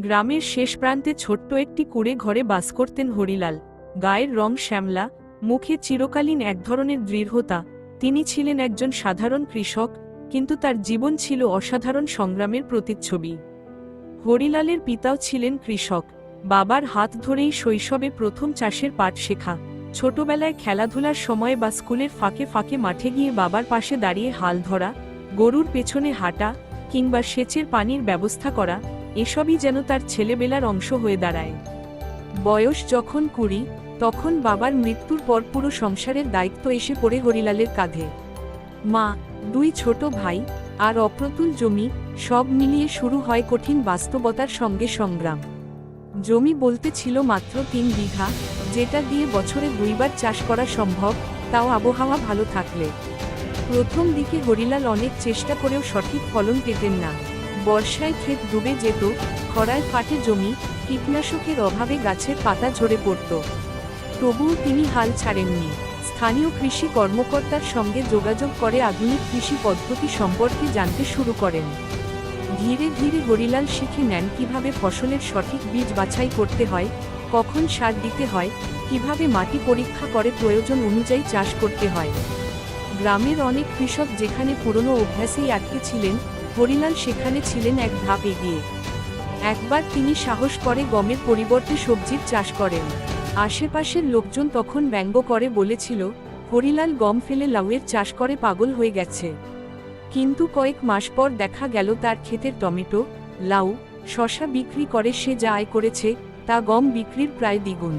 গ্রামের শেষ প্রান্তে ছোট্ট একটি কুঁড়ে ঘরে বাস করতেন হরিলাল। গায়ের রং শ্যামলা, মুখে চিরকালীন এক ধরনের দৃঢ়তা। তিনি ছিলেন একজন সাধারণ কৃষক, কিন্তু তার জীবন ছিল অসাধারণ সংগ্রামের প্রতিচ্ছবি। হরিলালের পিতাও ছিলেন কৃষক। বাবার হাত ধরেই শৈশবে প্রথম চাষের পাঠ শেখা। ছোটবেলায় খেলাধুলার সময় বা স্কুলের ফাঁকে ফাঁকে মাঠে গিয়ে বাবার পাশে দাঁড়িয়ে হাল ধরা, গরুর পেছনে হাঁটা কিংবা সেচের পানির ব্যবস্থা করা, এসবই যেন তার ছেলেবেলার অংশ হয়ে দাঁড়ায়। বয়স যখন 20, তখন বাবার মৃত্যুর পর পুরো সংসারের দায়িত্ব এসে পড়ে হরিলালের কাঁধে। মা, 2 ছোট ভাই আর অপ্রতুল জমি, সব মিলিয়ে শুরু হয় কঠিন বাস্তবতার সঙ্গে সংগ্রাম। জমি বলতে ছিল মাত্র 3 বিঘা, যেটা দিয়ে বছরে 2 বার চাষ করা সম্ভব, তাও আবহাওয়া ভালো থাকলে। প্রথম দিকে হরিলাল অনেক চেষ্টা করেও সঠিক ফলন পেতেন না। বর্ষায় ক্ষেত ডুবে যেত, খরায় ফাটে জমি, কীটনাশকের অভাবে গাছের পাতা ঝরে পড়ত। তবুও তিনি হাল ছাড়েননি। স্থানীয় কৃষি কর্মকর্তার সঙ্গে যোগাযোগ করে আধুনিক কৃষি পদ্ধতি সম্পর্কে জানতে শুরু করেন। ধীরে ধীরে হরিলাল শিখে নেন কিভাবে ফসলের সঠিক বীজ বাছাই করতে হয়, কখন সার দিতে হয়, কিভাবে মাটি পরীক্ষা করে প্রয়োজন অনুযায়ী চাষ করতে হয়। গ্রামের অনেক কৃষক যেখানে পুরনো অভ্যাসেই আটকে ছিলেন, হরিলাল সেখানে ছিলেন এক ধাপ এগিয়ে। একবার তিনি সাহস করে গমের পরিবর্তে সবজির চাষ করেন। আশেপাশের লোকজন তখন ব্যঙ্গ করে বলেছিল, হরিলাল গম ফেলে লাউয়ের চাষ করে পাগল হয়ে গেছে। কিন্তু কয়েক মাস পর দেখা গেল তার ক্ষেতের টমেটো, লাউ, শসা বিক্রি করে সে যা আয় করেছে, তা গম বিক্রির প্রায় দ্বিগুণ।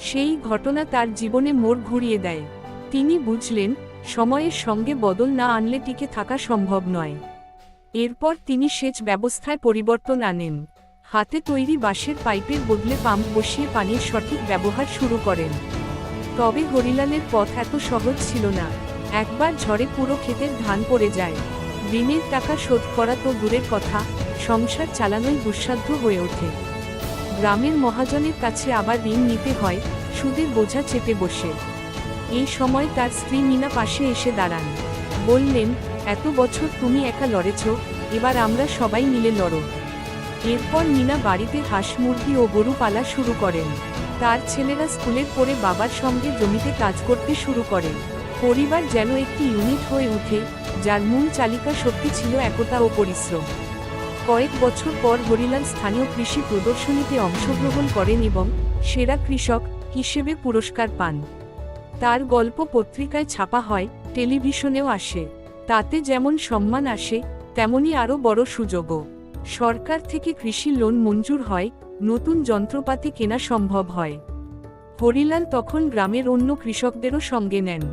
সেই ঘটনা তার জীবনে মোড় ঘুরিয়ে দেয়। তিনি বুঝলেন, সময়ের সঙ্গে বদল না আনলে টিকে থাকা সম্ভব নয়। এরপর তিনি সেচ ব্যবস্থায় পরিবর্তন আনেন। হাতে তৈরি বাঁশের পাইপের বদলে পাম্প বসিয়ে পানির সঠিক ব্যবহার শুরু করেন। তবে হরিলালের পথ এত সহজ ছিল না। একবার ঝড়ে পুরো ক্ষেতের ধান পড়ে যায়। ঋণের টাকা শোধ করা তো দূরের কথা, সংসার চালানোই দুঃসাধ্য হয়ে ওঠে। গ্রামের মহাজনের কাছে আবার ঋণ নিতে হয়, সুদের বোঝা চেপে বসে। এই সময় তার স্ত্রী মিনা পাশে এসে দাঁড়ান। বললেন, এত বছর তুমি একা লড়েছ, এবার আমরা সবাই মিলে লড়ো। এরপর মিনা বাড়িতে হাঁস মুরগি ও গরু পালা শুরু করেন। তার ছেলেরা স্কুলের পরে বাবার সঙ্গে জমিতে কাজ করতে শুরু করে। পরিবার যেন একটি ইউনিট হয়ে ওঠে, যার মূল চালিকা শক্তি ছিল একতা ও পরিশ্রম। কয়েক বছর পর হরিলাল স্থানীয় কৃষি প্রদর্শনীতে অংশগ্রহণ করেন এবং সেরা কৃষক হিসেবে পুরস্কার পান। তার গল্প পত্রিকায় ছাপা হয়, টেলিভিশনেও আসে। তাতে যেমন সম্মান আসে, তেমনি আরও বড় সুযোগও। সরকার থেকে কৃষি লোন মঞ্জুর হয়, নতুন যন্ত্রপাতি কেনা সম্ভব হয়। হরিলাল তখন গ্রামের অন্য কৃষকদেরও সঙ্গে নেন।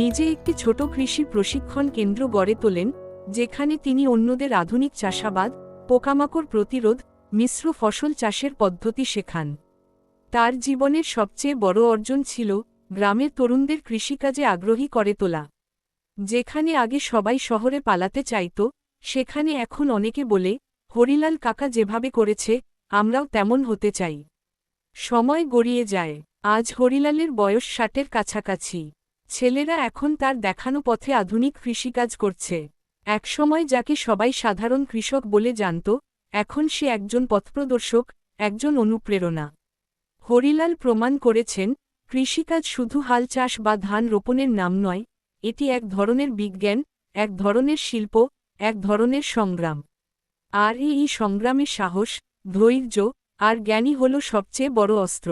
নিজে একটি ছোট কৃষি প্রশিক্ষণ কেন্দ্র গড়ে তোলেন, যেখানে তিনি অন্যদের আধুনিক চাষাবাদ, পোকামাকড় প্রতিরোধ, মিশ্র ফসল চাষের পদ্ধতি শেখান। তার জীবনের সবচেয়ে বড় অর্জন ছিল গ্রামের তরুণদের কৃষিকাজে আগ্রহী করে তোলা। যেখানে আগে সবাই শহরে পালাতে চাইত, সেখানে এখন অনেকে বলে, হরিলাল কাকা যেভাবে করেছে, আমরাও তেমন হতে চাই। সময় গড়িয়ে যায়। আজ হরিলালের বয়স 60-এর কাছাকাছি। ছেলেরা এখন তার দেখানো পথে আধুনিক কৃষিকাজ করছে। একসময় যাকে সবাই সাধারণ কৃষক বলে জানত, এখন সে একজন পথপ্রদর্শক, একজন অনুপ্রেরণা। হরিলাল প্রমাণ করেছেন, কৃষিকাজ শুধু হাল চাষ বা ধান রোপণের নাম নয়, এটি এক ধরনের বিজ্ঞান, এক ধরনের শিল্প, এক ধরনের সংগ্রাম। আর এই সংগ্রামে সাহস, ধৈর্য আর জ্ঞানই হল সবচেয়ে বড় অস্ত্র।